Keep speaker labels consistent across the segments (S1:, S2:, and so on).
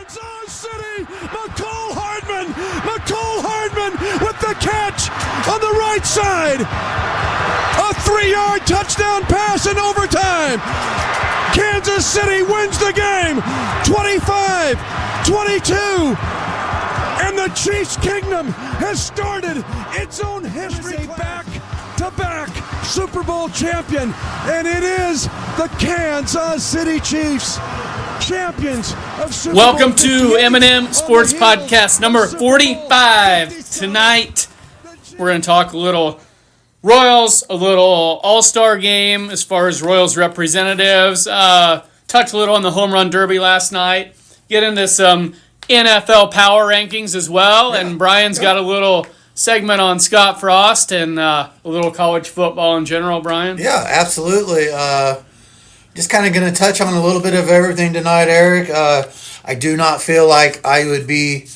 S1: Kansas City, McCole Hardman with the catch on the right side. A 3-yard touchdown pass in overtime. Kansas City wins the game 25-22. And the Chiefs Kingdom has started its own history. Back-to-back Super Bowl champion, and it is the Kansas City Chiefs, champions of Super Bowl.
S2: Welcome to M&M Sports Podcast number 45. Tonight, we're going to talk a little Royals, a little All-Star game as far as Royals representatives, touch a little on the Home Run Derby last night, get into some NFL power rankings as well, and Brian's got a little segment on Scott Frost and a little college football in general, Brian.
S3: Yeah, absolutely. Just kind of going to touch on a little bit of everything tonight, Eric. I do not feel like I would be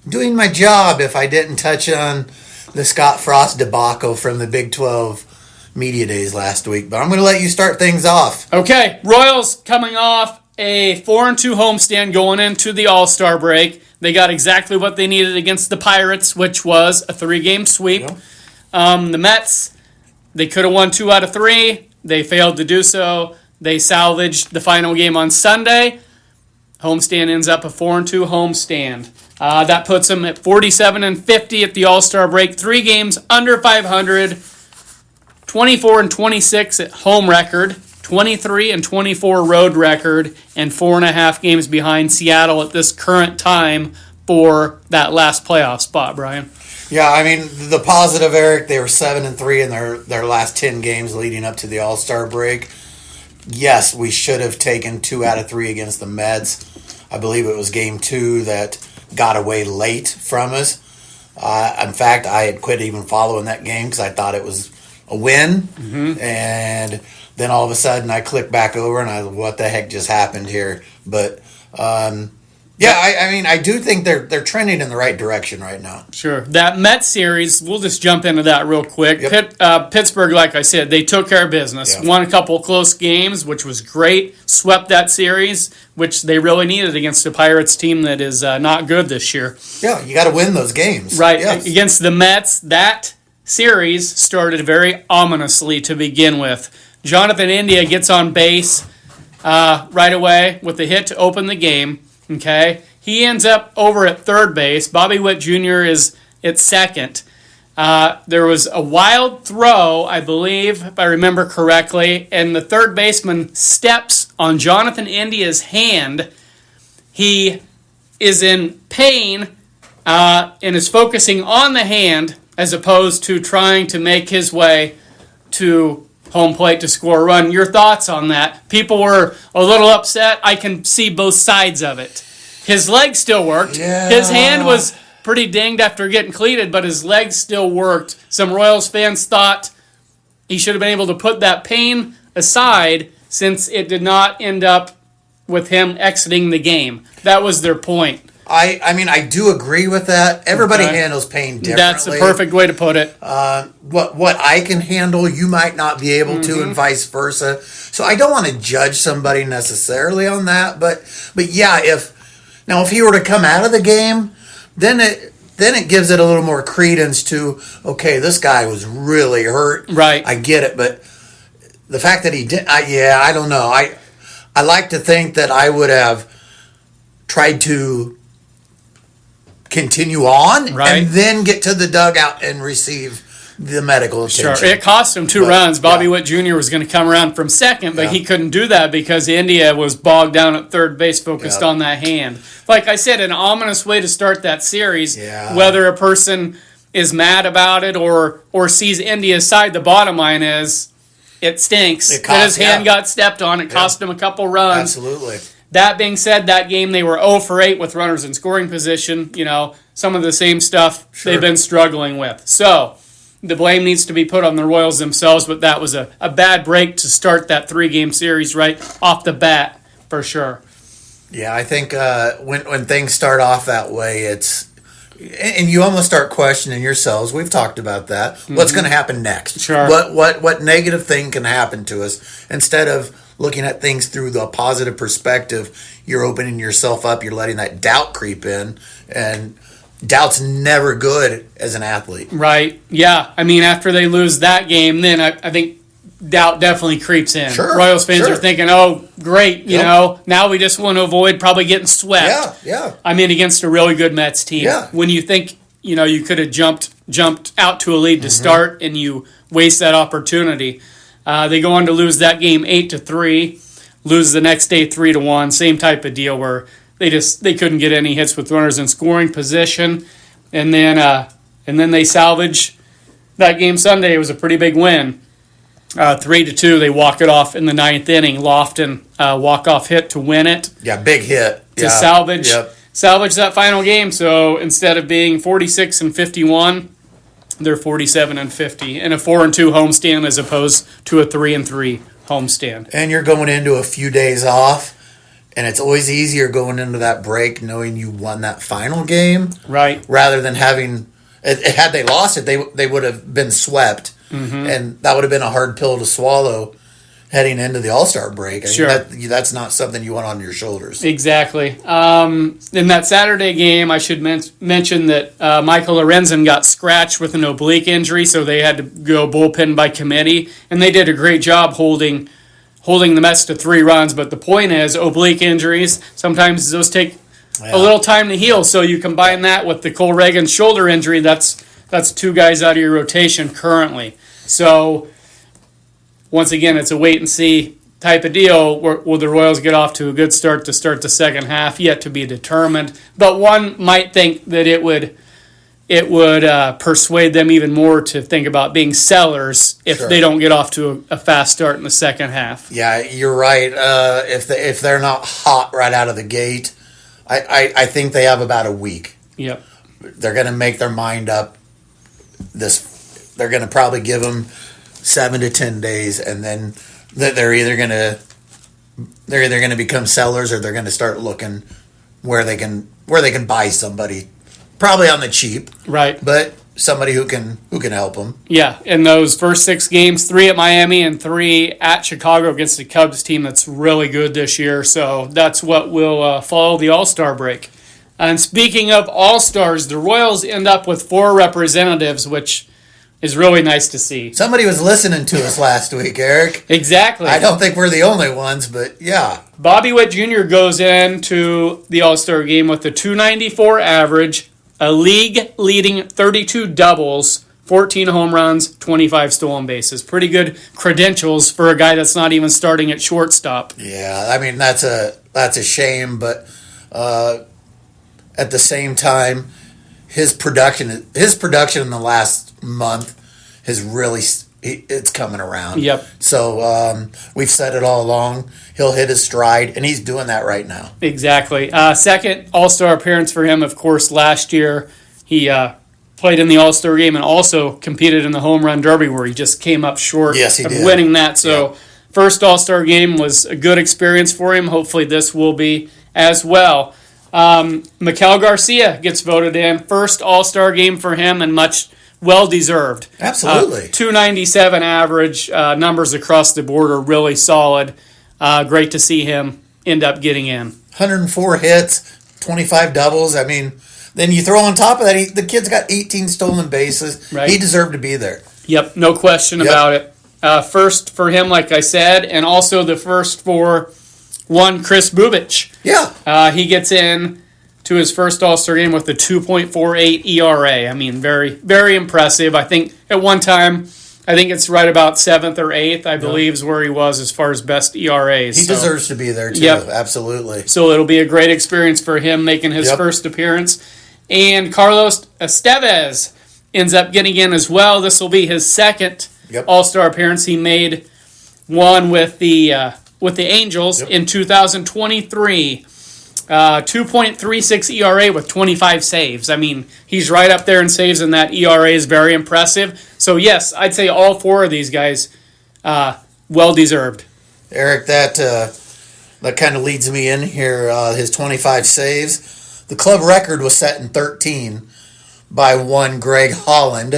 S3: doing my job if I didn't touch on the Scott Frost debacle from the Big 12 Media Days last week. But I'm going to let you start things off.
S2: Okay, Royals coming off a 4-2 homestand going into the All-Star break. They got exactly what they needed against the Pirates, which was a 3-game sweep.
S3: Yeah.
S2: The Mets, they could have won 2 out of 3. They failed to do so. They salvaged the final game on Sunday. Homestand ends up a 4-2 homestand. That puts them at 47-50 at the All-Star break. 3 games under 500. 24-26 at home record. 23-24 road record, and 4.5 games behind Seattle at this current time for that last playoff spot, Brian.
S3: Yeah, I mean, the positive, Eric, they were 7-3 in their last 10 games leading up to the All-Star break. Yes, we should have taken 2 out of 3 against the Mets. I believe it was game 2 that got away late from us. In fact, I had quit even following that game because I thought it was a win. Mm-hmm. And then all of a sudden I click back over and what the heck just happened here? But I mean, I do think they're trending in the right direction right now.
S2: Sure. That Mets series, we'll just jump into that real quick.
S3: Yep.
S2: Pittsburgh, like I said, they took care of business.
S3: Yeah.
S2: Won a couple close games, which was great. Swept that series, which they really needed against a Pirates team that is not good this year.
S3: Yeah, you got to win those games.
S2: Right.
S3: Yes.
S2: Against the Mets, that series started very ominously to begin with. Jonathan India gets on base right away with the hit to open the game. Okay, he ends up over at third base. Bobby Witt Jr. is at second. There was a wild throw, I believe, if I remember correctly, and the third baseman steps on Jonathan India's hand. He is in pain and is focusing on the hand as opposed to trying to make his way to home plate to score a run. Your thoughts on that? People were a little upset. I can see both sides of it. His leg still worked.
S3: Yeah.
S2: His hand was pretty dinged after getting cleated, but his leg still worked. Some Royals fans thought he should have been able to put that pain aside since it did not end up with him exiting the game. That was their point.
S3: I mean, I do agree with that. Everybody handles pain differently.
S2: That's the perfect way to put it.
S3: What I can handle, you might not be able to, and vice versa. So I don't want to judge somebody necessarily on that. But yeah, if he were to come out of the game, then it gives it a little more credence to, okay, this guy was really hurt.
S2: Right.
S3: I get it, but the fact that he did, I don't know. I like to think that I would have tried to continue on and then get to the dugout and receive the medical attention.
S2: Sure, it cost him 2 runs. Bobby Witt Jr. was going to come around from second, but he couldn't do that because India was bogged down at third base, focused on that hand. Like I said, an ominous way to start that series.
S3: Yeah.
S2: Whether a person is mad about it or sees India's side, the bottom line is it stinks that his hand got stepped on. It cost him a couple runs.
S3: Absolutely.
S2: That being said, that game they were 0 for 8 with runners in scoring position. You know, some of the same stuff they've been struggling with. So the blame needs to be put on the Royals themselves, but that was a bad break to start that 3-game series right off the bat for sure.
S3: Yeah, I think when things start off that way, and you almost start questioning yourselves. We've talked about that. What's going to happen next?
S2: Sure.
S3: What negative thing can happen to us instead of looking at things through the positive perspective, you're opening yourself up. You're letting that doubt creep in, and doubt's never good as an athlete.
S2: Right. Yeah. I mean, after they lose that game, then I think doubt definitely creeps in.
S3: Sure,
S2: Royals fans
S3: sure.
S2: are thinking, oh, great, you
S3: Yep.
S2: know, now we just want to avoid probably getting swept.
S3: Yeah, yeah.
S2: I mean, against a really good Mets team.
S3: Yeah.
S2: When you think, you know, you could have jumped out to a lead to start and you waste that opportunity. They go on to lose that game 8-3, lose the next day 3-1. Same type of deal where they couldn't get any hits with runners in scoring position, and then they salvage that game Sunday. It was a pretty big win. 3-2, they walk it off in the ninth inning. Lofton walk-off hit to win it.
S3: Yeah, big hit.
S2: To
S3: Yeah.
S2: salvage
S3: Yep.
S2: that final game. So instead of being 46-51, they're 47-50 in a 4-2 homestand as opposed to a 3-3 homestand.
S3: And you're going into a few days off, and it's always easier going into that break knowing you won that final game
S2: Right.
S3: rather than having. Had they lost it, they would have been swept, and that would have been a hard pill to swallow heading into the All-Star break. I mean,
S2: Sure.
S3: that's not something you want on your shoulders.
S2: Exactly. In that Saturday game, I should mention that Michael Lorenzen got scratched with an oblique injury, so they had to go bullpen by committee, and they did a great job holding the Mets to 3 runs. But the point is, oblique injuries, sometimes those take a little time to heal. So you combine that with the Cole Reagan shoulder injury, that's 2 guys out of your rotation currently. So once again, it's a wait and see type of deal. Will the Royals get off to a good start to start the second half? Yet to be determined. But one might think that it would persuade them even more to think about being sellers if
S3: Sure.
S2: they don't get off to a fast start in the second half.
S3: Yeah, you're right. If they're not hot right out of the gate, I think they have about a week.
S2: Yep.
S3: They're going to make their mind up. They're going to probably give them 7 to 10 days, and then they're either going to become sellers or they're going to start looking where they can buy somebody, probably on the cheap,
S2: Right.
S3: but somebody who can help them.
S2: Yeah, in those first 6 games, 3 at Miami and 3 at Chicago against the Cubs team that's really good this year. So that's what will follow the All-Star break. And speaking of All-Stars, the Royals end up with 4 representatives, which is really nice to see.
S3: Somebody was listening to us last week, Eric.
S2: Exactly.
S3: I don't think we're the only ones, but yeah.
S2: Bobby Witt Jr. goes into the All-Star game with a .294 average, a league-leading 32 doubles, 14 home runs, 25 stolen bases. Pretty good credentials for a guy that's not even starting at shortstop.
S3: Yeah, I mean that's a shame, but at the same time, his production in the last month has really it's coming around.
S2: Yep.
S3: So we've said it all along. He'll hit his stride, and he's doing that right now.
S2: Exactly. Second All-Star appearance for him, of course, last year. He played in the All-Star game and also competed in the Home Run Derby where he just came up short
S3: Yes, he
S2: of
S3: did.
S2: winning that. So
S3: Yep.
S2: First All-Star game was a good experience for him. Hopefully this will be as well. Miguel Garcia gets voted in. First All-Star game for him and much well-deserved.
S3: Absolutely.
S2: 297 average. Numbers across the board are really solid. Great to see him end up getting in.
S3: 104 hits, 25 doubles. I mean, then you throw on top of that, the kid's got 18 stolen bases.
S2: Right.
S3: He deserved to be there.
S2: Yep, no question about it. First for him, like I said, and also the first for one Chris Bubich.
S3: Yeah.
S2: He gets in to his first All-Star game with a 2.48 ERA. I mean, very, very impressive. I think at one time, it's right about 7th or 8th, I believe, is where he was as far as best ERAs.
S3: He deserves to be there, too.
S2: Yep.
S3: Absolutely.
S2: So it'll be a great experience for him making his first appearance. And Carlos Estevez ends up getting in as well. This will be his second All-Star appearance. He made one with the Angels in 2023. 2.36 ERA with 25 saves. I mean, he's right up there in saves, and that ERA is very impressive. So, yes, I'd say all 4 of these guys well-deserved.
S3: Eric, that kind of leads me in here. His 25 saves. The club record was set in 13 by one Greg Holland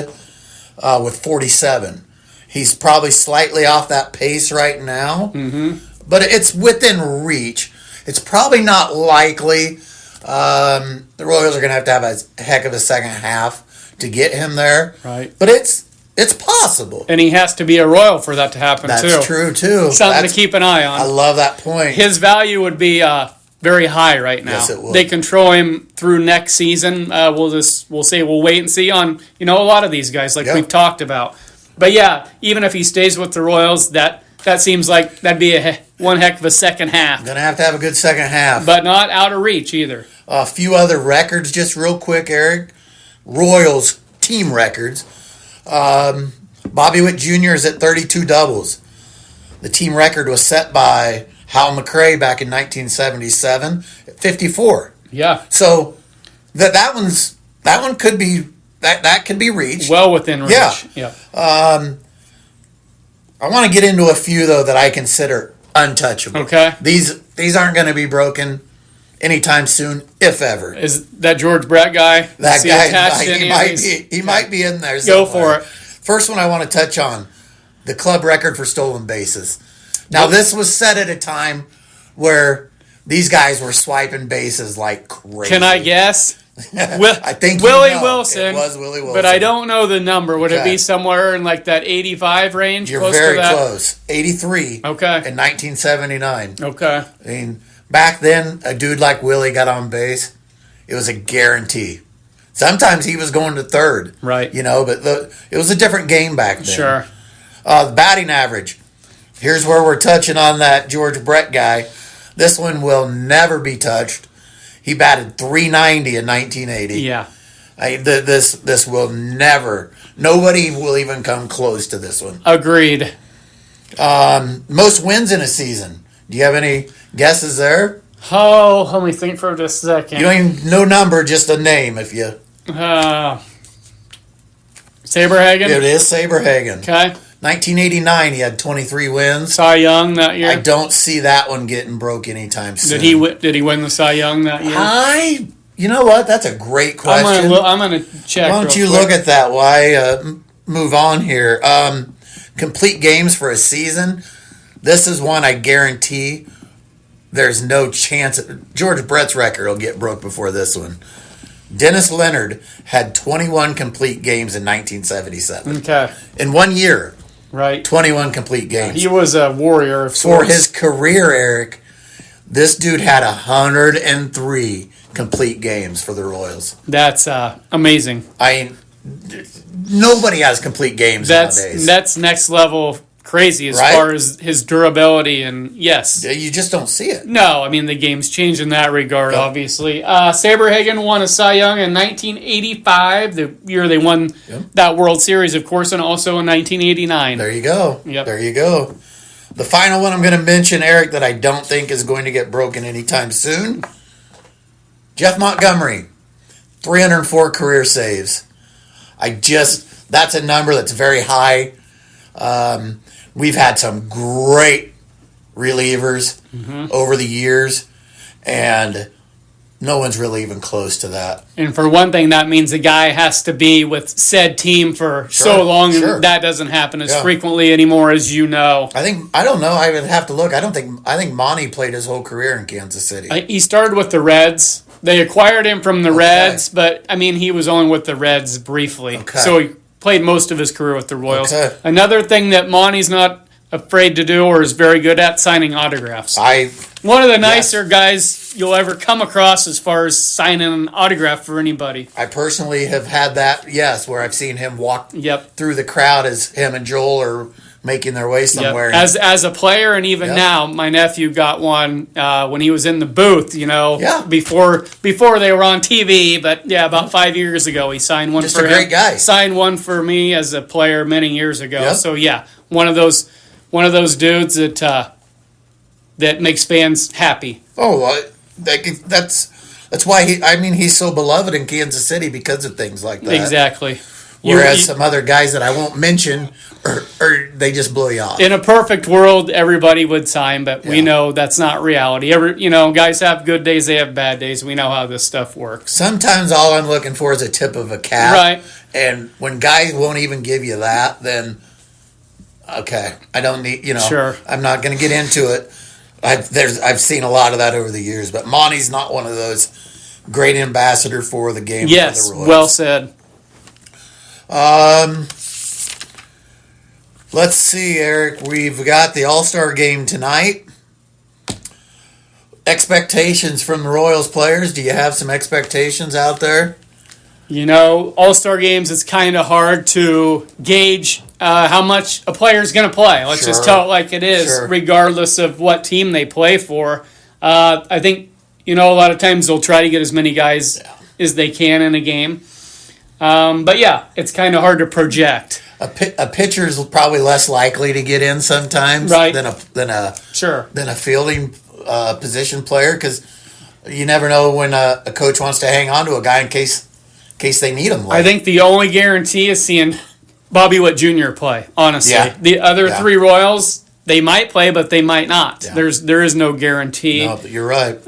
S3: with 47. He's probably slightly off that pace right now, but it's within reach. It's probably not likely. The Royals are going to have a heck of a second half to get him there.
S2: Right.
S3: But it's possible.
S2: And he has to be a Royal for that to happen, too.
S3: That's true, too.
S2: Something to keep an eye on.
S3: I love that point.
S2: His value would be very high right now.
S3: Yes, it would.
S2: They control him through next season. We'll wait and see on a lot of these guys like we've talked about. But yeah, even if he stays with the Royals, that seems like that'd be one heck of a second half.
S3: Going to have a good second half.
S2: But not out of reach either.
S3: A few other records, just real quick, Eric. Royals team records. Bobby Witt Jr. is at 32 doubles. The team record was set by Hal McRae back in 1977 at 54.
S2: Yeah.
S3: So that one could be that can be reached.
S2: Well within reach.
S3: Yeah. I want to get into a few though that I consider untouchable.
S2: Okay.
S3: These aren't going to be broken anytime soon, if ever.
S2: Is that George Brett guy?
S3: That
S2: guy
S3: he might be in there
S2: somewhere. Go for it.
S3: First one I want to touch on, the club record for stolen bases. Now this was set at a time where these guys were swiping bases like crazy.
S2: Can I guess?
S3: I think
S2: Willie Wilson.
S3: It was Willie Wilson.
S2: But I don't know the number. Would it be somewhere in like that 85 range?
S3: You're
S2: close
S3: very
S2: to that?
S3: close. 83.
S2: Okay.
S3: In 1979.
S2: Okay.
S3: I mean, back then, a dude like Willie got on base. It was a guarantee. Sometimes he was going to third.
S2: Right.
S3: But it was a different game back then.
S2: Sure.
S3: The batting average. Here's where we're touching on that George Brett guy. This one will never be touched. He batted .390 in 1980.
S2: Yeah.
S3: This will never. Nobody will even come close to this one.
S2: Agreed.
S3: Most wins in a season. Do you have any guesses there?
S2: Oh, let me think for just a second.
S3: You don't even no number, just a name. If you
S2: Saberhagen.
S3: It is Saberhagen.
S2: Okay.
S3: 1989, he had 23 wins.
S2: Cy Young that year.
S3: I don't see that one getting broke anytime soon.
S2: Did he win the Cy Young that year?
S3: You know what? That's a great question.
S2: I'm gonna check.
S3: Why don't you look at that? Why move on here? Complete games for a season. This is one I guarantee. There's no chance. George Brett's record will get broke before this one. Dennis Leonard had 21 complete games in 1977. Okay. In 1 year.
S2: Right.
S3: 21 complete games.
S2: He was a warrior.
S3: For his career, Eric, this dude had 103 complete games for the Royals.
S2: That's amazing.
S3: I mean, nobody has complete games nowadays.
S2: That's next level crazy as far as his durability, and yes.
S3: You just don't see it.
S2: No, I mean, the game's changed in that regard, obviously. Saberhagen won a Cy Young in 1985, the year they won that World Series, of course, and also in 1989.
S3: There you go.
S2: Yep.
S3: There you go. The final one I'm going to mention, Eric, that I don't think is going to get broken anytime soon. Jeff Montgomery, 304 career saves. That's a number that's very high. We've had some great relievers over the years, and no one's really even close to that.
S2: And for one thing, that means the guy has to be with said team for so long, and that doesn't happen as frequently anymore, as you know.
S3: I don't know. I would have to look. I think Monty played his whole career in Kansas City.
S2: He started with the Reds. They acquired him from the Reds, but I mean, he was only with the Reds briefly. Okay. So he played most of his career with the Royals. Okay. Another thing that Monty's not afraid to do or is very good at, signing autographs. One of the nicer guys you'll ever come across as far as signing an autograph for anybody.
S3: I personally have had that, where I've seen him walk through the crowd as him and Joel are making their way somewhere.
S2: As a player, and even now, my nephew got one when he was in the booth, before they were on TV, but about 5 years ago, he signed one
S3: Just
S2: for
S3: a great guy.
S2: Signed one for me as a player many years ago. So one of those dudes that makes fans happy.
S3: Oh, that's why he's so beloved in Kansas City because of things like that.
S2: Exactly.
S3: Whereas some other guys that I won't mention, or they just blow you off.
S2: In a perfect world, everybody would sign, but we know that's not reality. Guys have good days, they have bad days. We know how this stuff works.
S3: Sometimes all I'm looking for is a tip of a cap.
S2: Right.
S3: And when guys won't even give you that, then, okay, I don't need,
S2: Sure.
S3: I'm not going to get into it. I've seen a lot of that over the years, but Monty's not one of those great ambassador for the game.
S2: Yes,
S3: for the Royals.
S2: well said.
S3: Let's see, Eric. We've got the All-Star game tonight. Expectations from the Royals players. Do you have some expectations out there?
S2: You know, All-Star games, it's kind of hard to gauge how much a player is going to play. Let's just tell it like it is, regardless of what team they play for. I think, a lot of times they'll try to get as many guys as they can in a game. But yeah, it's kind of hard to project.
S3: A pitcher's probably less likely to get in sometimes than a fielding position player, because you never know when a coach wants to hang on to a guy in case they need him.
S2: I think the only guarantee is seeing Bobby Witt Jr. play, honestly. Yeah. The other three Royals, they might play, but they might not. Yeah. There is no guarantee.
S3: No, but you're right.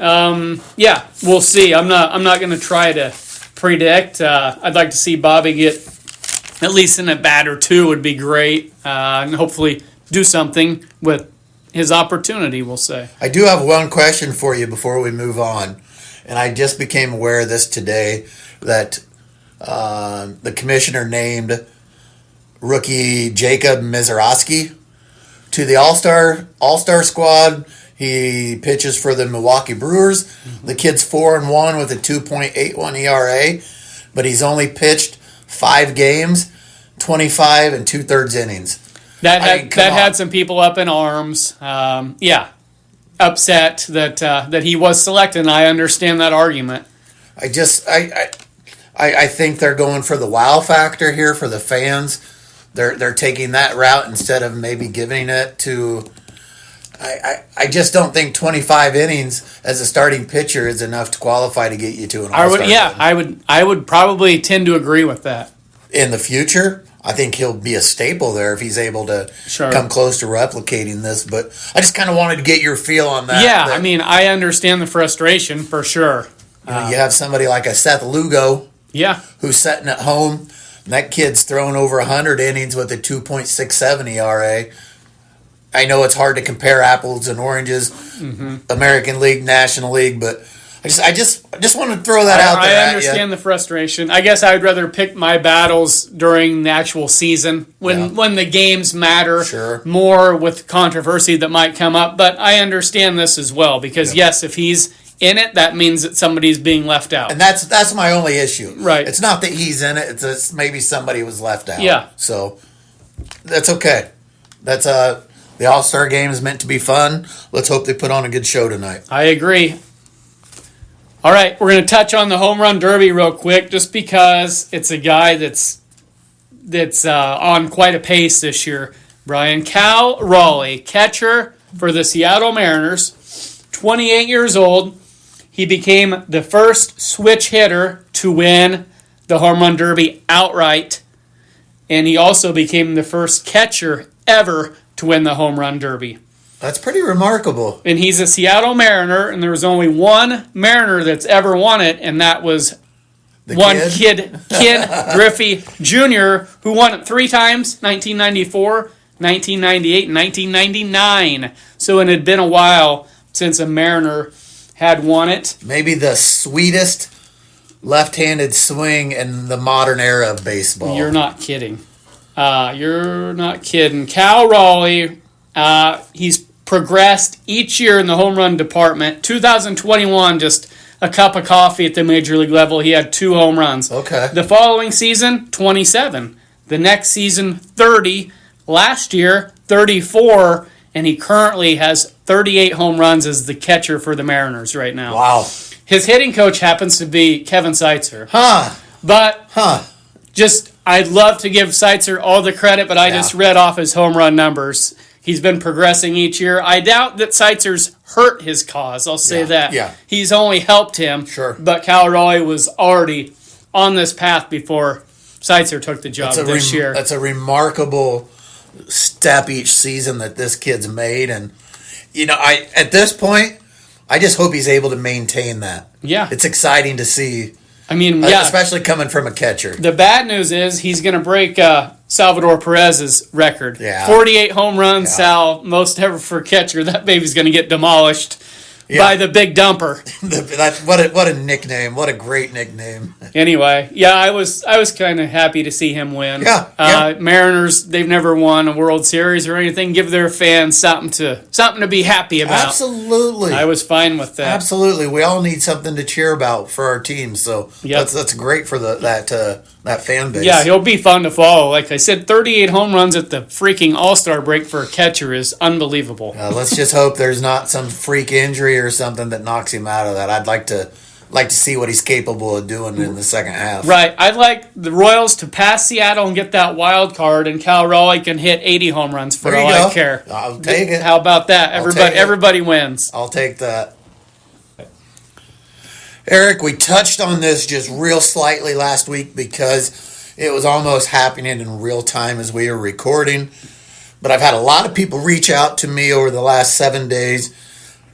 S2: Yeah, we'll see. I'm not going to try to predict. I'd like to see Bobby get at least in a bat or two would be great, and hopefully do something with his opportunity, we'll say.
S3: I do have one question for you before we move on, and I just became aware of this today, that the commissioner named rookie Jacob Misiorowski to the All-Star squad. He pitches for the Milwaukee Brewers. Mm-hmm. The kid's 4-1 with a 2.81 ERA, but he's only pitched 5 games, 25 and 2/3 innings.
S2: That had some people up in arms. Upset that he was selected, and I understand that argument.
S3: I think they're going for the wow factor here for the fans. They're taking that route instead of maybe giving it to. I just don't think 25 innings as a starting pitcher is enough to qualify to get you to an All-Star game.
S2: I would probably tend to agree with that.
S3: In the future, I think he'll be a staple there if he's able to come close to replicating this. But I just kind of wanted to get your feel on that.
S2: Yeah, I understand the frustration for sure.
S3: You have somebody like a Seth Lugo, who's sitting at home, and that kid's thrown over 100 innings with a 2.67 ERA. I know it's hard to compare apples and oranges, American League, National League, but I just want to throw that out there.
S2: I understand the frustration. I guess I'd rather pick my battles during the actual season when the games matter more with controversy that might come up. But I understand this as well because, yes, if he's in it, that means that somebody's being left out.
S3: And that's my only issue.
S2: Right.
S3: It's not that he's in it. It's maybe somebody was left out.
S2: Yeah.
S3: So that's okay. That's the All-Star game is meant to be fun. Let's hope they put on a good show tonight.
S2: I agree. All right, we're going to touch on the Home Run Derby real quick just because it's a guy that's on quite a pace this year. Brian, Cal Raleigh, catcher for the Seattle Mariners, 28 years old. He became the first switch hitter to win the Home Run Derby outright, and he also became the first catcher ever to win the Home Run Derby.
S3: That's pretty remarkable.
S2: And he's a Seattle Mariner, and there was only one Mariner that's ever won it, and that was Ken Griffey Jr., who won it 3 times, 1994, 1998, and 1999. So it had been a while since a Mariner had won it.
S3: Maybe the sweetest left-handed swing in the modern era of baseball.
S2: You're not kidding. You're not kidding. Cal Raleigh, he's progressed each year in the home run department. 2021, just a cup of coffee at the major league level. He had 2 home runs.
S3: Okay.
S2: The following season, 27. The next season, 30. Last year, 34. And he currently has 38 home runs as the catcher for the Mariners right now.
S3: Wow.
S2: His hitting coach happens to be Kevin Seitzer. I'd love to give Seitzer all the credit, but I just read off his home run numbers. He's been progressing each year. I doubt that Seitzer's hurt his cause. I'll say that.
S3: Yeah.
S2: He's only helped him.
S3: Sure.
S2: But Cal Raleigh was already on this path before Seitzer took the job this year.
S3: That's a remarkable step each season that this kid's made. And, at this point, I just hope he's able to maintain that.
S2: Yeah.
S3: It's exciting to see
S2: I mean, yeah.
S3: Especially coming from a catcher.
S2: The bad news is he's going to break Salvador Perez's record.
S3: Yeah.
S2: 48 home runs, Sal, most ever for a catcher. That baby's going to get demolished by the big dumper.
S3: What a nickname. What a great nickname.
S2: Anyway, yeah, I was kind of happy to see him win.
S3: Yeah.
S2: Mariners, they've never won a World Series or anything. Give their fans something to be happy about.
S3: Absolutely.
S2: I was fine with that.
S3: Absolutely. We all need something to cheer about for our team. So that's great for that fan base.
S2: Yeah, he'll be fun to follow. Like I said, 38 home runs at the freaking All-Star break for a catcher is unbelievable.
S3: Let's just hope there's not some freak injury or something that knocks him out of that. I'd like to see what he's capable of doing in the second half.
S2: Right. I'd like the Royals to pass Seattle and get that wild card, and Cal Raleigh can hit 80 home runs for all I care.
S3: I'll take it.
S2: How about that? Everybody wins.
S3: I'll take that. Eric, we touched on this just real slightly last week because it was almost happening in real time as we were recording. But I've had a lot of people reach out to me over the last 7 days,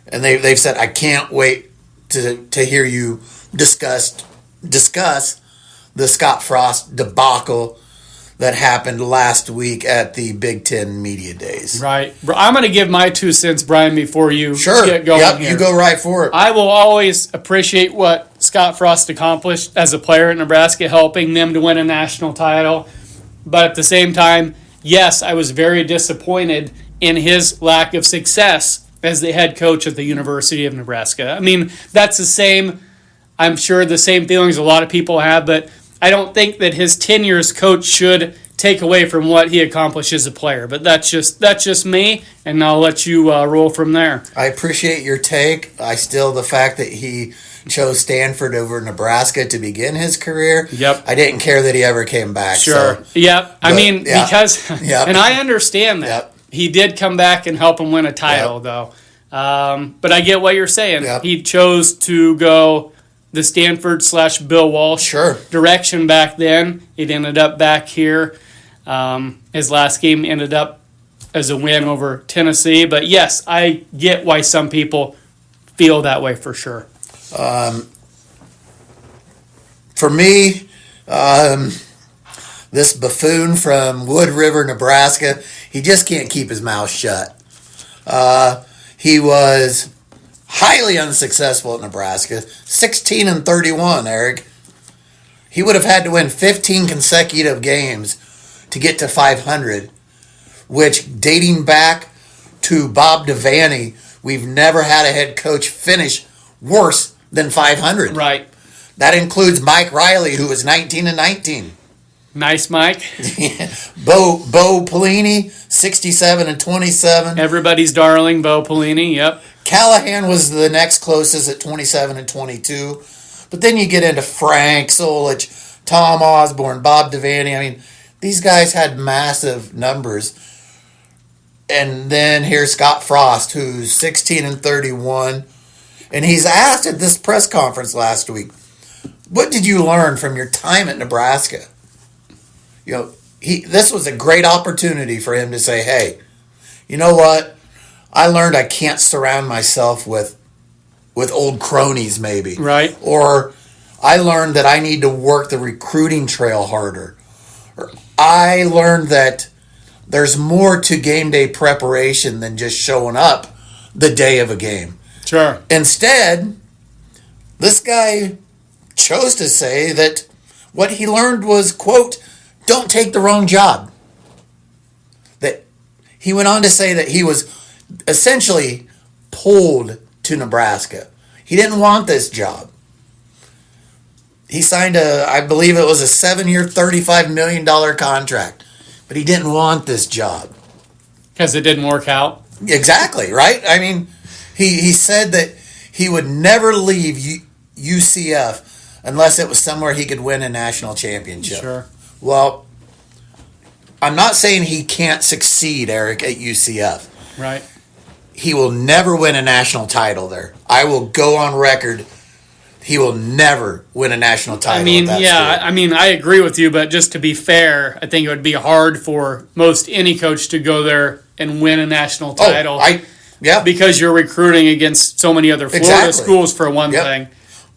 S3: and they've said, I can't wait to hear you discuss the Scott Frost debacle that happened last week at the Big Ten Media Days.
S2: Right. I'm going to give my 2 cents, Brian, before you get going here.
S3: You go right for it.
S2: I will always appreciate what Scott Frost accomplished as a player at Nebraska, helping them to win a national title. But at the same time, yes, I was very disappointed in his lack of success as the head coach at the University of Nebraska. I mean, that's I'm sure the same feelings a lot of people have, but I don't think that his tenure as coach should take away from what he accomplished as a player. But that's just me, and I'll let you roll from there.
S3: I appreciate your take. The fact that he chose Stanford over Nebraska to begin his career.
S2: Yep.
S3: I didn't care that he ever came back.
S2: Sure.
S3: So,
S2: yep. Because, and I understand that.
S3: Yep.
S2: He did come back and help him win a title, though. But I get what you're saying.
S3: Yep.
S2: He chose to go the Stanford/Bill Walsh direction back then. It ended up back here. His last game ended up as a win over Tennessee. But yes, I get why some people feel that way for sure.
S3: For me, this buffoon from Wood River, Nebraska, he just can't keep his mouth shut. He was highly unsuccessful at Nebraska, 16-31, Eric. He would have had to win 15 consecutive games to get to 500, which, dating back to Bob Devaney, we've never had a head coach finish worse than 500.
S2: Right.
S3: That includes Mike Riley, who was 19-19.
S2: Nice, Mike.
S3: Bo Pelini, 67-27.
S2: Everybody's darling, Bo Pelini. Yep.
S3: Callahan was the next closest at 27-22. But then you get into Frank Solich, Tom Osborne, Bob Devaney. I mean, these guys had massive numbers. And then here's Scott Frost, who's 16-31. And he's asked at this press conference last week, what did you learn from your time at Nebraska? This was a great opportunity for him to say, hey, you know what? I learned I can't surround myself with old cronies, maybe.
S2: Right.
S3: Or I learned that I need to work the recruiting trail harder. Or I learned that there's more to game day preparation than just showing up the day of a game.
S2: Sure.
S3: Instead, this guy chose to say that what he learned was, quote, don't take the wrong job. That he went on to say that he was essentially pulled to Nebraska. He didn't want this job. He signed I believe it was a 7-year, $35 million contract, but he didn't want this job.
S2: Because it didn't work out?
S3: Exactly, right? I mean, he said that he would never leave UCF unless it was somewhere he could win a national championship.
S2: Sure.
S3: Well, I'm not saying he can't succeed, Eric, at UCF.
S2: Right.
S3: He will never win a national title there. I will go on record. He will never win a national title.
S2: I agree with you, but just to be fair, I think it would be hard for most any coach to go there and win a national title. Because you're recruiting against so many other Florida schools for one thing.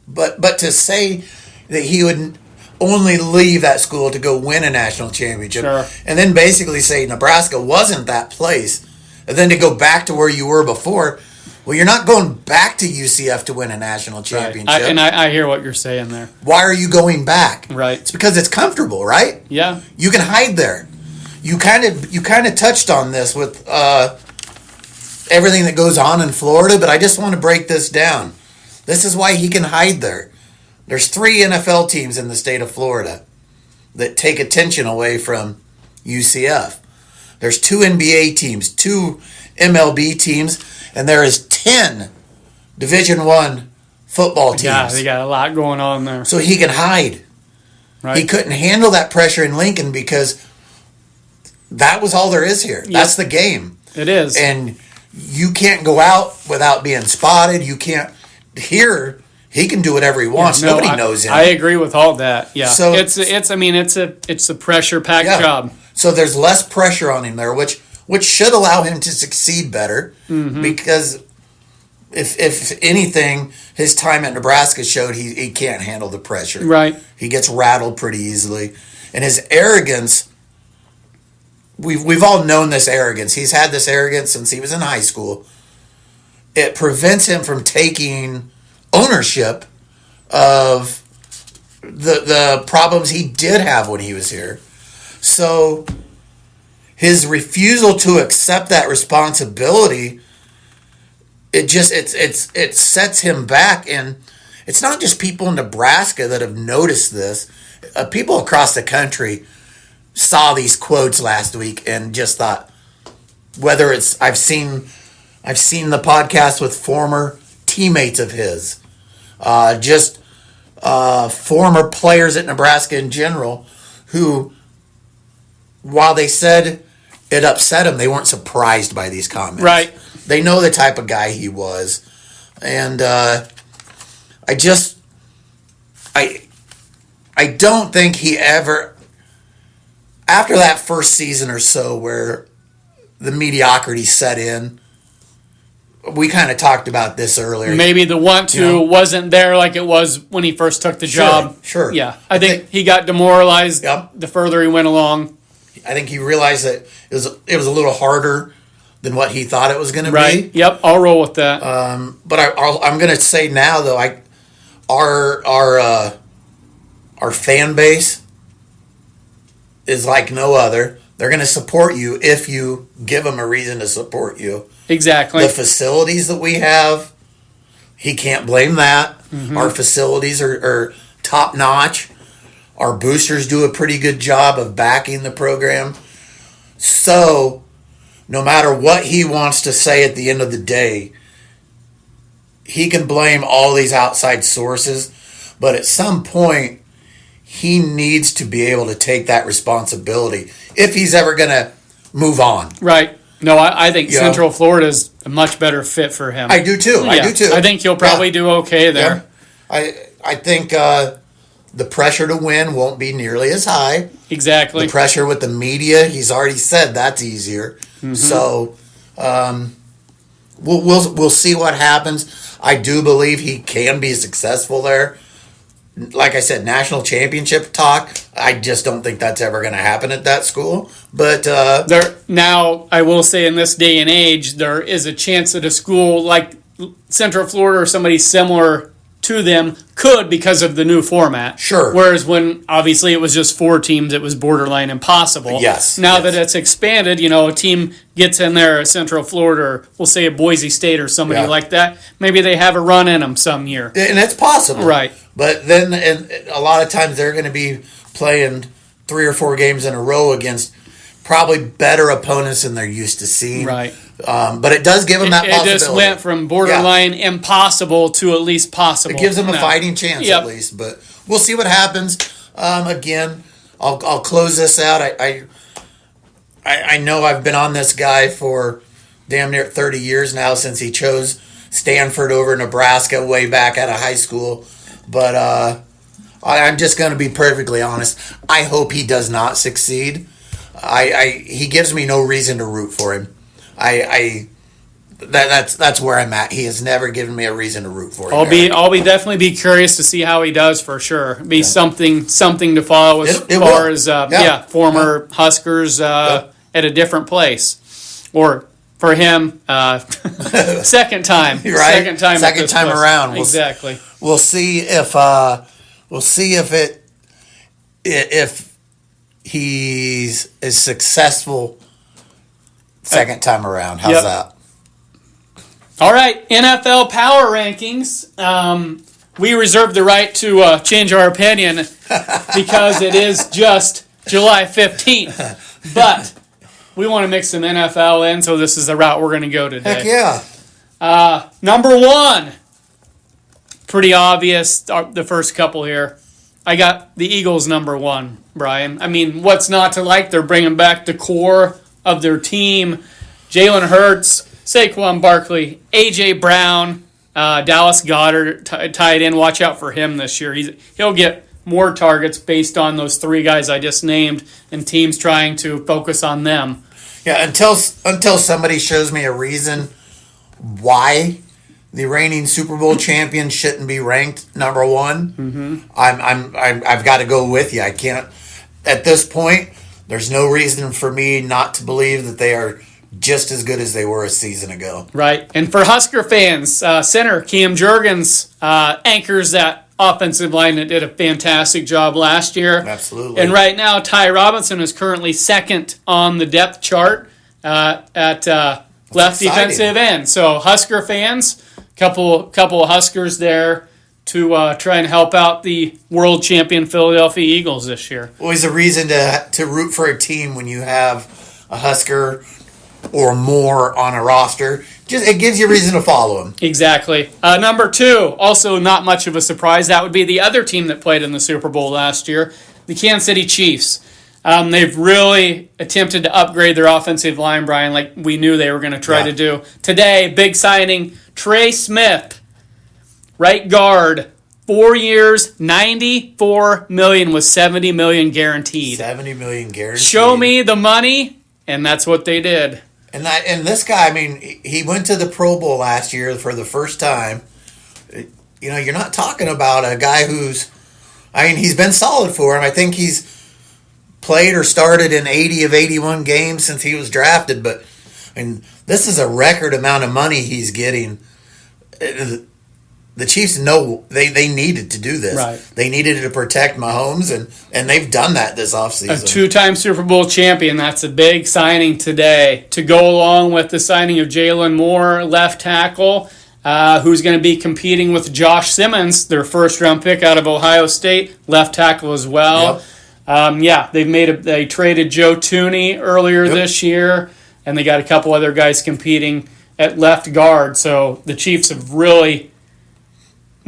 S3: But to say that he would only leave that school to go win a national championship,
S2: Sure.
S3: and then basically say Nebraska wasn't that place, and then to go back to where you were before. Well, you're not going back to UCF to win a national championship.
S2: I hear what you're saying there.
S3: Why are you going back?
S2: Right.
S3: It's because it's comfortable, right?
S2: Yeah.
S3: You can hide there. You kind of touched on this with everything that goes on in Florida, but I just want to break this down. This is why he can hide there. There's 3 NFL teams in the state of Florida that take attention away from UCF. There's 2 NBA teams, 2 MLB teams, and there is 10 Division I football teams.
S2: Yeah, they got a lot going on there.
S3: So he can hide.
S2: Right.
S3: He couldn't handle that pressure in Lincoln because that was all there is here.
S2: Yep.
S3: That's the game.
S2: It is.
S3: And you can't go out without being spotted. You can't. Here, he can do whatever he wants. Nobody knows him.
S2: I agree with all that. Yeah.
S3: So
S2: it's a pressure packed job.
S3: So there's less pressure on him there, which should allow him to succeed better, because if anything, his time at Nebraska showed he can't handle the pressure.
S2: Right.
S3: He gets rattled pretty easily, and his arrogance. We've all known this arrogance. He's had this arrogance since he was in high school. It prevents him from taking ownership of the problems he did have when he was here. So his refusal to accept that responsibility, it sets him back. And it's not just people in Nebraska that have noticed this. People across the country saw these quotes last week and just thought, whether it's I've seen the podcast with former teammates of his, former players at Nebraska in general, who, while they said it upset them, they weren't surprised by these comments.
S2: Right.
S3: They know the type of guy he was, and I don't think he ever. After that first season or so where the mediocrity set in, we kind of talked about this earlier.
S2: Maybe the want-to wasn't there like it was when he first took the job.
S3: Sure.
S2: Yeah. I think he got demoralized the further he went along.
S3: I think he realized that it was a little harder than what he thought it was going to
S2: be. Yep, I'll roll with that.
S3: But I'm going to say now, though, our fan base is like no other. They're going to support you if you give them a reason to support you.
S2: Exactly.
S3: The facilities that we have, he can't blame that. Mm-hmm. Our facilities are top notch. Our boosters do a pretty good job of backing the program. So, no matter what he wants to say at the end of the day, he can blame all these outside sources. But at some point, he needs to be able to take that responsibility if he's ever going to move on.
S2: Right. No, I think Central Florida is a much better fit for him.
S3: I do too. I
S2: think he'll probably do okay there.
S3: Yeah. I think the pressure to win won't be nearly as high.
S2: Exactly.
S3: The pressure with the media, he's already said that's easier. Mm-hmm. So we'll see what happens. I do believe he can be successful there. Like I said, national championship talk, I just don't think that's ever going to happen at that school. But
S2: now, I will say in this day and age, there is a chance that a school like Central Florida or somebody similar to them could, because of the new format.
S3: Sure.
S2: Whereas when obviously it was just 4 teams, it was borderline impossible.
S3: Yes.
S2: Now that it's expanded, a team gets in there, a Central Florida, or we'll say a Boise State or somebody like that. Maybe they have a run in them some year.
S3: And it's possible.
S2: Right.
S3: But then a lot of times they're going to be playing 3 or 4 games in a row against probably better opponents than they're used to seeing.
S2: Right.
S3: But it does give them that possibility.
S2: It just went from borderline impossible to at least possible.
S3: It gives them a fighting chance at least. But we'll see what happens. Again, I'll close this out. I know I've been on this guy for damn near 30 years now, since he chose Stanford over Nebraska way back out of high school. But I'm just going to be perfectly honest. I hope he does not succeed. He gives me no reason to root for him. that's where I'm at. He has never given me a reason to root for him.
S2: I'll be definitely be curious to see how he does for sure. Be something to follow as
S3: It
S2: far
S3: will.
S2: as former Huskers at a different place, or for him second time,
S3: Right.
S2: second time
S3: around.
S2: Exactly.
S3: We'll see if if he's as successful second time around. How's
S2: Yep.
S3: that?
S2: All right, NFL power rankings. We reserve the right to change our opinion because it is just July 15th. But we want to mix some NFL in, so this is the route we're going to go today.
S3: Heck yeah.
S2: Number one, pretty obvious, the first couple here. I got the Eagles number one, Brian. I mean, what's not to like? They're bringing back the core of their team. Jalen Hurts, Saquon Barkley, A.J. Brown, Dallas Goedert tied in. Watch out for him this year. He'll get more targets based on those three guys I just named, and teams trying to focus on them.
S3: Yeah, until somebody shows me a reason why the reigning Super Bowl champion shouldn't be ranked number one, I've got to go with you. I can't. At this point, there's no reason for me not to believe that they are just as good as they were a season ago.
S2: Right. And for Husker fans, center Cam Jurgens anchors that offensive line that did a fantastic job last year.
S3: Absolutely.
S2: And right now, Ty Robinson is currently second on the depth chart at left
S3: exciting.
S2: defensive end. So Husker fans, couple of Huskers there to try and help out the world champion Philadelphia Eagles this year.
S3: Always a reason to root for a team when you have a Husker or more on a roster. Just it gives you a reason to follow them.
S2: Exactly. Number two, also not much of a surprise. That would be the other team that played in the Super Bowl last year, the Kansas City Chiefs. They've really attempted to upgrade their offensive line, Brian, like we knew they were going to try to do. Today, big signing, Trey Smith, right guard, 4 years, $94 million with $70 million guaranteed.
S3: $70 million guaranteed.
S2: Show me the money, and that's what they did.
S3: And this guy, I mean, he went to the Pro Bowl last year for the first time. You know, you're not talking about a guy who's, I mean, he's been solid for him. I think he's played or started in 80 of 81 games since he was drafted. But, I mean, this is a record amount of money he's getting. The Chiefs know they needed to do this.
S2: Right.
S3: They needed to protect Mahomes, and they've done that this offseason.
S2: A two-time Super Bowl champion. That's a big signing today to go along with the signing of Jalen Moore, left tackle, who's going to be competing with Josh Simmons, their first-round pick out of Ohio State, left tackle as well.
S3: Yep.
S2: They traded Joe Tooney earlier this year, and they got a couple other guys competing at left guard. So the Chiefs have really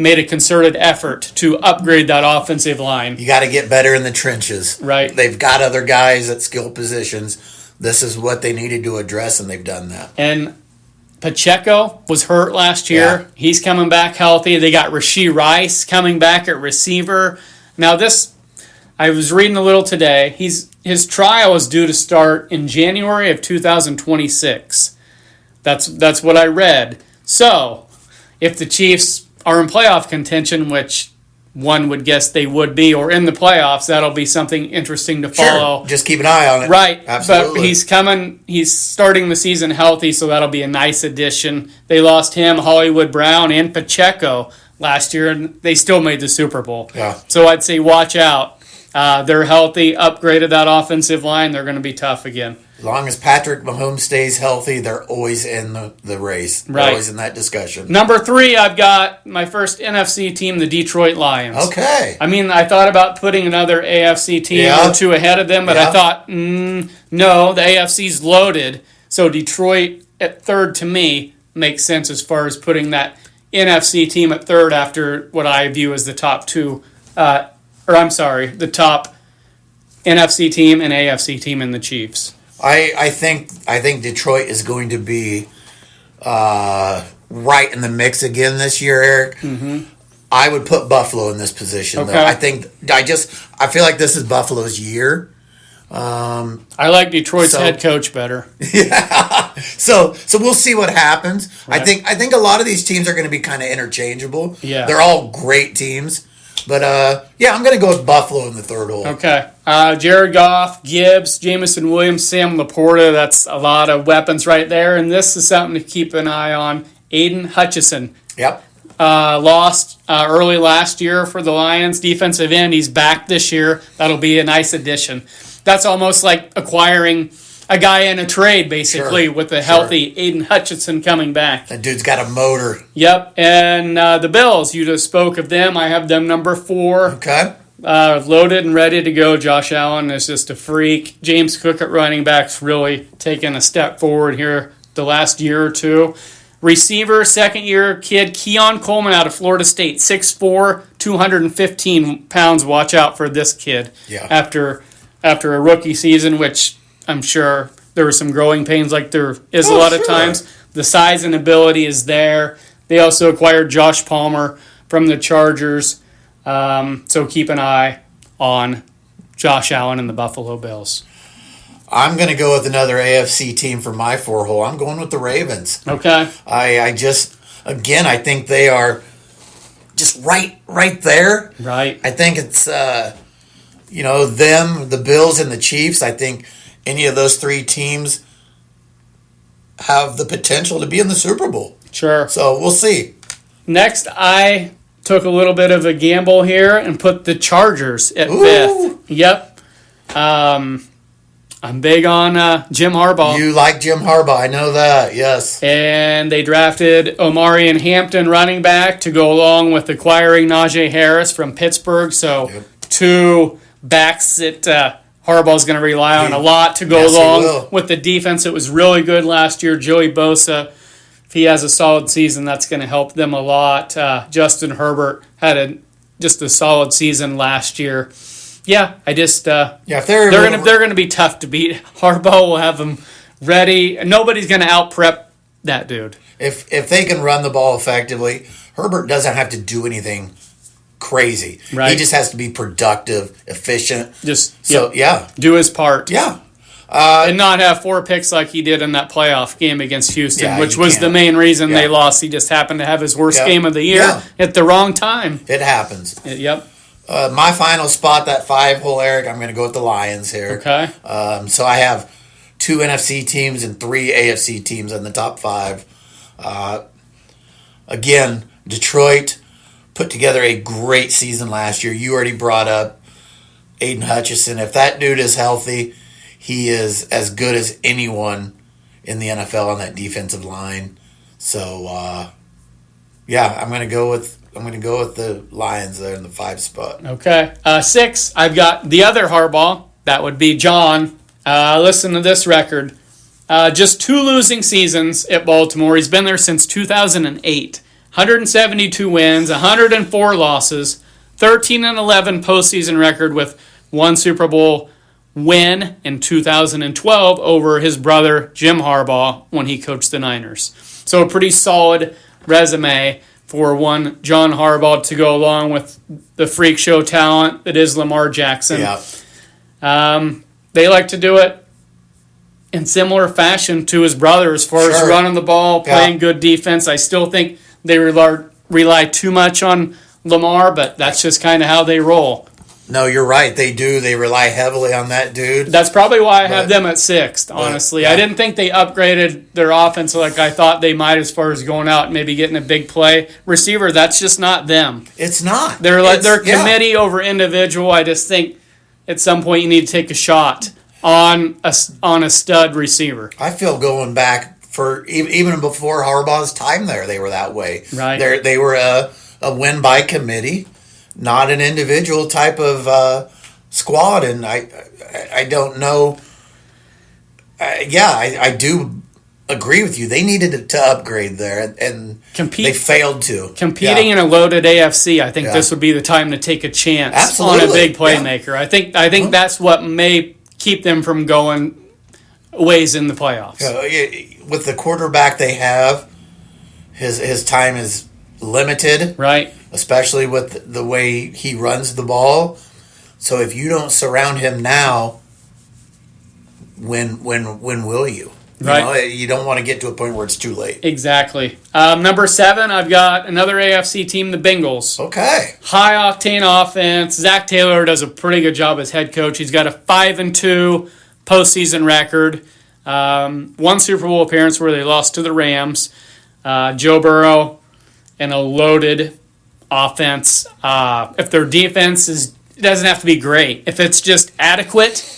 S2: made a concerted effort to upgrade that offensive line.
S3: You got to get better in the trenches.
S2: Right.
S3: They've got other guys at skill positions. This is what they needed to address, and they've done that.
S2: And Pacheco was hurt last year.
S3: Yeah.
S2: He's coming back healthy. They got Rashee Rice coming back at receiver. Now this, I was reading a little today. His trial is due to start in January of 2026. That's what I read. So if the Chiefs are in playoff contention, which one would guess they would be, or in the playoffs, that'll be something interesting to follow.
S3: Sure. Just keep an eye on it.
S2: Right.
S3: Absolutely.
S2: But he's starting the season healthy, so that'll be a nice addition. They lost him, Hollywood Brown, and Pacheco last year, and they still made the Super Bowl.
S3: Yeah.
S2: So I'd say watch out. They're healthy, upgraded that offensive line. They're going to be tough again.
S3: As long as Patrick Mahomes stays healthy, they're always in the race. They're
S2: Right.
S3: always in that discussion.
S2: Number 3, I've got my first NFC team, the Detroit Lions.
S3: Okay.
S2: I mean, I thought about putting another AFC team
S3: Yeah.
S2: or two ahead of them, but
S3: Yeah.
S2: I thought, no, the AFC's loaded. So Detroit at third to me makes sense as far as putting that NFC team at third after what I view as the top two, the top NFC team and AFC team in the Chiefs.
S3: I think Detroit is going to be right in the mix again this year, Eric. Mm-hmm. I would put Buffalo in this position.
S2: Okay.
S3: Though. I feel like this is Buffalo's year.
S2: I like Detroit's head coach better.
S3: Yeah. So we'll see what happens.
S2: Right.
S3: I think a lot of these teams are going to be kind of interchangeable.
S2: Yeah.
S3: They're all great teams. But, I'm going to go with Buffalo in the third hole.
S2: Okay. Jared Goff, Gibbs, Jamison Williams, Sam Laporta. That's a lot of weapons right there. And this is something to keep an eye on. Aiden Hutchison.
S3: Yep.
S2: Lost early last year for the Lions. Defensive end. He's back this year. That'll be a nice addition. That's almost like acquiring a guy in a trade, basically,
S3: Sure.
S2: with a healthy Aiden Hutchinson coming back.
S3: That dude's got a motor.
S2: Yep. And the Bills, you just spoke of them. I have them number 4.
S3: Okay.
S2: Loaded and ready to go. Josh Allen is just a freak. James Cook at running back's really taken a step forward here the last year or two. Receiver, second-year kid, Keon Coleman out of Florida State, 6'4", 215 pounds. Watch out for this kid.
S3: Yeah.
S2: After a rookie season, which I'm sure there were some growing pains like there is a lot of times. The size and ability is there. They also acquired Josh Palmer from the Chargers. So keep an eye on Josh Allen and the Buffalo Bills.
S3: I'm going to go with another AFC team for my 4-hole. I'm going with the Ravens.
S2: Okay.
S3: I think they are just right there.
S2: Right.
S3: I think it's, them, the Bills, and the Chiefs. I think any of those 3 teams have the potential to be in the Super Bowl.
S2: Sure.
S3: So we'll see.
S2: Next, I took a little bit of a gamble here and put the Chargers at
S3: Ooh.
S2: 5th. Yep. I'm big on Jim Harbaugh.
S3: You like Jim Harbaugh. I know that. Yes.
S2: And they drafted Omari and Hampton running back to go along with acquiring Najee Harris from Pittsburgh. So 2 backs that Harbaugh's going to rely on a lot to go along with the defense. It was really good last year. Joey Bosa, if he has a solid season, that's going to help them a lot. Justin Herbert had just a solid season last year. Yeah, if they're going to be tough to beat. Harbaugh will have them ready. Nobody's going to out prep that dude.
S3: If they can run the ball effectively, Herbert doesn't have to do anything crazy.
S2: Right.
S3: He just has to be productive, efficient.
S2: Do his part.
S3: Yeah.
S2: And not have 4 picks like he did in that playoff game against Houston, which was the main reason they lost. He just happened to have his worst game of the year at the wrong time.
S3: It happens.
S2: Yep.
S3: My final spot, that 5-hole, Eric, I'm going to go with the Lions here.
S2: Okay.
S3: So I have 2 NFC teams and 3 AFC teams in the top 5. Again, Detroit put together a great season last year. You already brought up Aiden Hutchinson. If that dude is healthy, he is as good as anyone in the NFL on that defensive line. So, I'm going to go with the Lions there in the 5 spot.
S2: Okay. 6, I've got the other Harbaugh. That would be John. Listen to this record. Just 2 losing seasons at Baltimore. He's been there since 2008. 172 wins, 104 losses, 13-11 postseason record with 1 Super Bowl win in 2012 over his brother Jim Harbaugh when he coached the Niners. So a pretty solid resume for one John Harbaugh to go along with the freak show talent that is Lamar Jackson.
S3: Yeah.
S2: They like to do it in similar fashion to his brother as far as running the ball, playing good defense. I still think they rely too much on Lamar, but that's just kind of how they roll.
S3: No, you're right. They do. They rely heavily on that dude.
S2: That's probably why I have them at 6th, honestly. I didn't think they upgraded their offense like I thought they might as far as going out and maybe getting a big play. Receiver, that's just not them.
S3: It's not.
S2: They're committee over individual. I just think at some point you need to take a shot on a stud receiver.
S3: I feel going back for even before Harbaugh's time there, they were that way.
S2: Right.
S3: They were a win by committee, not an individual type of squad. And I don't know. I do agree with you. They needed to upgrade there, and they failed to.
S2: Competing in a loaded AFC, I think this would be the time to take a chance on a big playmaker. Yeah. I think that's what may keep them from going ways in the playoffs.
S3: With the quarterback they have, his time is limited.
S2: Right.
S3: Especially with the way he runs the ball. So if you don't surround him now, when will you?
S2: Right.
S3: You don't want to get to a point where it's too late.
S2: Exactly. Number 7, I've got another AFC team, the Bengals.
S3: Okay.
S2: High octane offense. Zach Taylor does a pretty good job as head coach. He's got a 5-2 postseason record. One Super Bowl appearance where they lost to the Rams. Joe Burrow and a loaded offense. If their defense it doesn't have to be great. If it's just adequate,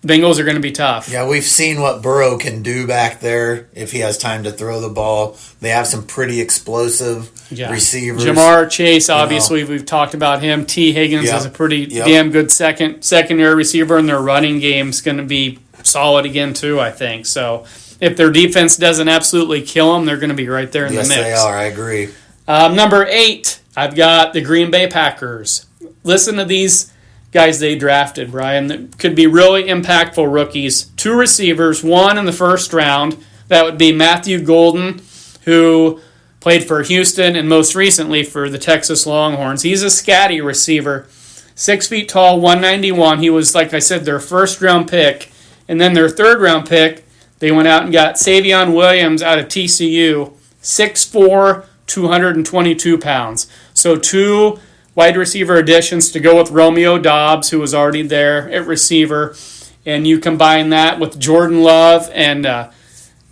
S2: Bengals are going to be tough.
S3: Yeah, we've seen what Burrow can do back there if he has time to throw the ball. They have some pretty explosive receivers.
S2: Jamar Chase, obviously, we've talked about him. T. Higgins is a pretty damn good secondary receiver, and their running game's going to be solid again, too, I think. So if their defense doesn't absolutely kill them, they're going to be right there in the mix.
S3: Yes, they are. I agree.
S2: Number 8, I've got the Green Bay Packers. Listen to these guys they drafted, Brian, that could be really impactful rookies. 2 receivers, 1 in the first round. That would be Matthew Golden, who played for Houston and most recently for the Texas Longhorns. He's a scatty receiver, 6 feet tall, 191. He was, like I said, their first-round pick. And then their third-round pick, they went out and got Savion Williams out of TCU, 6'4", 222 pounds. So 2 wide receiver additions to go with Romeo Doubs, who was already there at receiver. And you combine that with Jordan Love and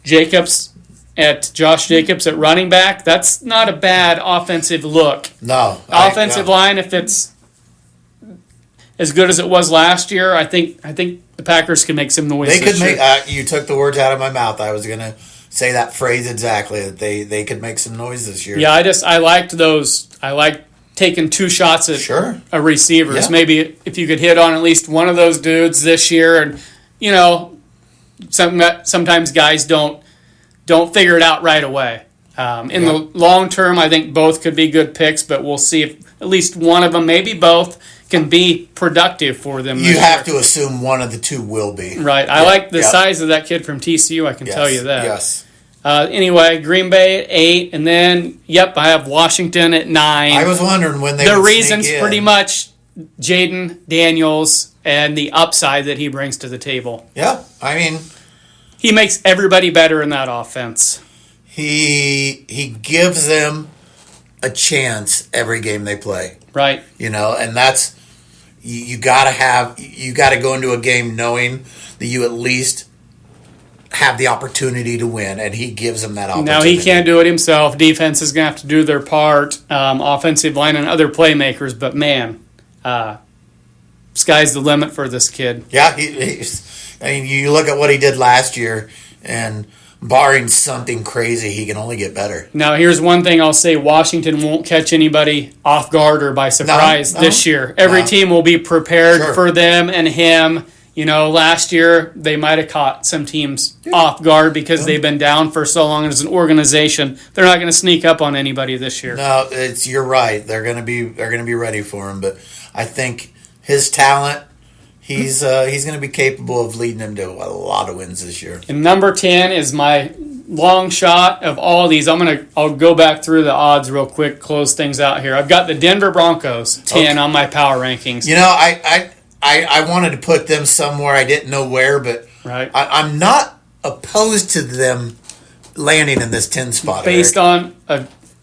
S2: Josh Jacobs at running back. That's not a bad offensive look.
S3: No.
S2: Offensive line, if it's as good as it was last year, I think the Packers can make some noise.
S3: They could
S2: this
S3: make.
S2: year.
S3: You took the words out of my mouth. I was gonna say that phrase exactly. That they could make some noise this year.
S2: Yeah, I liked those. I liked taking 2 shots at a receivers.
S3: Yeah.
S2: Maybe if you could hit on at least one of those dudes this year, and sometimes guys don't figure it out right away. In the long term, I think both could be good picks, but we'll see if at least one of them, maybe both, can be productive for them.
S3: You have to assume one of the 2 will be.
S2: Right. I like the size of that kid from TCU, I can tell you that.
S3: Yes.
S2: Anyway, Green Bay at 8, and then, I have Washington at 9.
S3: I was wondering when they
S2: The
S3: would
S2: reason's
S3: sneak in.
S2: pretty much Jaden Daniels and the upside that he brings to the table.
S3: Yeah, I mean,
S2: He makes everybody better in that offense.
S3: he gives them a chance every game they play.
S2: Right.
S3: And that's you got to go into a game knowing that you at least have the opportunity to win, and he gives them that opportunity.
S2: Now, he can't do it himself. Defense is going to have to do their part. Offensive line and other playmakers, but man, sky's the limit for this kid.
S3: Yeah, you look at what he did last year, and barring something crazy, he can only get better.
S2: Now, here's one thing I'll say. Washington won't catch anybody off guard or by surprise this year. Every team will be prepared for them and him. Last year they might have caught some teams off guard because they've been down for so long as an organization. They're not going to sneak up on anybody this year.
S3: No, you're right. They're going to be ready for him, but I think his talent, he's going to be capable of leading them to a lot of wins this year.
S2: And number 10 is my long shot of all these. I'll go back through the odds real quick, close things out here. I've got the Denver Broncos 10 on my power rankings.
S3: I wanted to put them somewhere. I didn't know where, but
S2: right.
S3: I'm not opposed to them landing in this 10 spot.
S2: Based on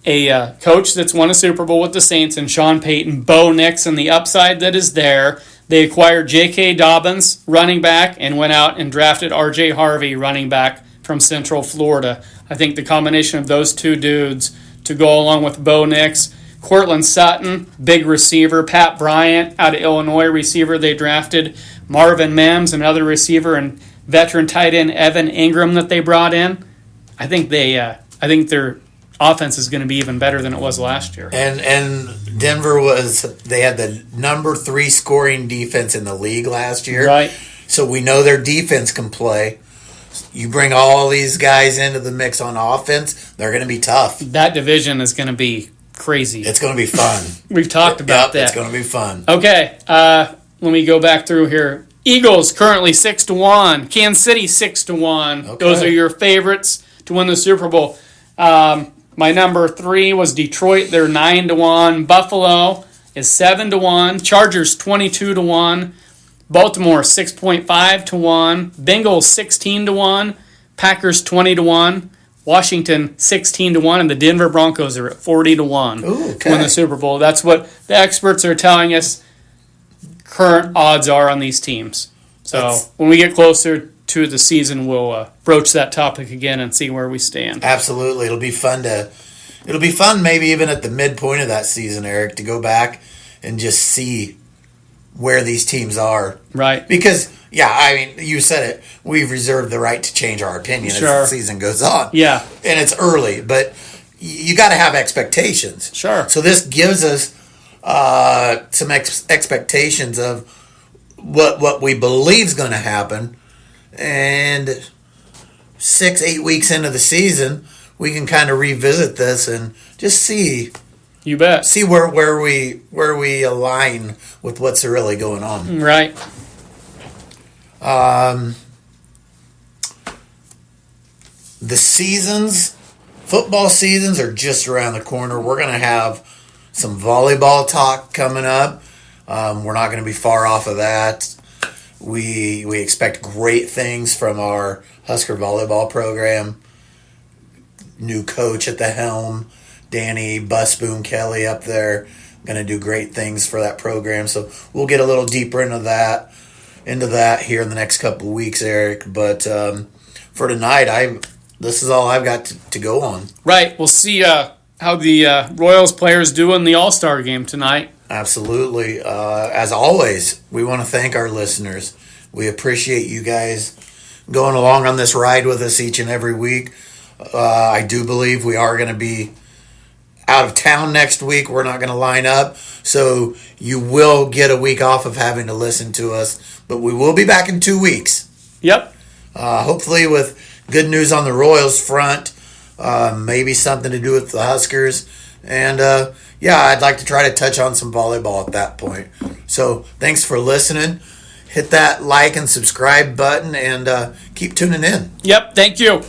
S2: a coach that's won a Super Bowl with the Saints and Sean Payton, Bo Nix, and the upside that is there. They acquired J.K. Dobbins, running back, and went out and drafted R.J. Harvey, running back from Central Florida. I think the combination of those 2 dudes to go along with Bo Nix, Cortland Sutton, big receiver, Pat Bryant out of Illinois, receiver they drafted, Marvin Mims, another receiver, and veteran tight end Evan Ingram that they brought in. I think their offense is going to be even better than it was last year.
S3: And Denver they had the number 3 scoring defense in the league last year.
S2: Right.
S3: So we know their defense can play. You bring all these guys into the mix on offense, they're going to be tough.
S2: That division is going to be crazy.
S3: It's going to be fun.
S2: We've talked about that.
S3: It's going to be fun.
S2: Okay, let me go back through here. Eagles currently 6-1. Kansas City 6-1.
S3: Okay.
S2: Those are your favorites to win the Super Bowl. My number 3 was Detroit. They're 9-1. Buffalo is 7-1. Chargers 22-1. Baltimore 6.5-1. Bengals 16-1. Packers 20-1, Washington 16-1, and the Denver Broncos are at 40-1 to win the Super Bowl. That's what the experts are telling us current odds are on these teams. So when we get closer to the season, we'll broach that topic again and see where we stand.
S3: Absolutely. It'll be fun maybe even at the midpoint of that season, Eric, to go back and just see where these teams are.
S2: Right.
S3: Because, you said it. We've reserved the right to change our opinion as the season goes on.
S2: Yeah.
S3: And it's early, but you got to have expectations.
S2: Sure.
S3: So this gives us some expectations of what we believe is going to happen. And 6-8 weeks into the season, we can kind of revisit this and just see.
S2: You bet.
S3: See where we align with what's really going on.
S2: Right.
S3: The football seasons are just around the corner. We're going to have some volleyball talk coming up. We're not going to be far off of that. We expect great things from our Husker volleyball program. New coach at the helm, Danny Busboom Kelly up there, going to do great things for that program. So we'll get a little deeper into that here in the next couple of weeks, Eric. But for tonight, this is all I've got to go on.
S2: Right. We'll see how the Royals players do in the All-Star game tonight.
S3: Absolutely. As always, we want to thank our listeners. We appreciate you guys going along on this ride with us each and every week. I do believe we are going to be out of town next week. We're not going to line up. So you will get a week off of having to listen to us. But we will be back in 2 weeks.
S2: Yep.
S3: Hopefully with good news on the Royals front. Maybe something to do with the Huskers. And, I'd like to try to touch on some volleyball at that point. So thanks for listening. Hit that like and subscribe button and keep tuning in.
S2: Yep. Thank you.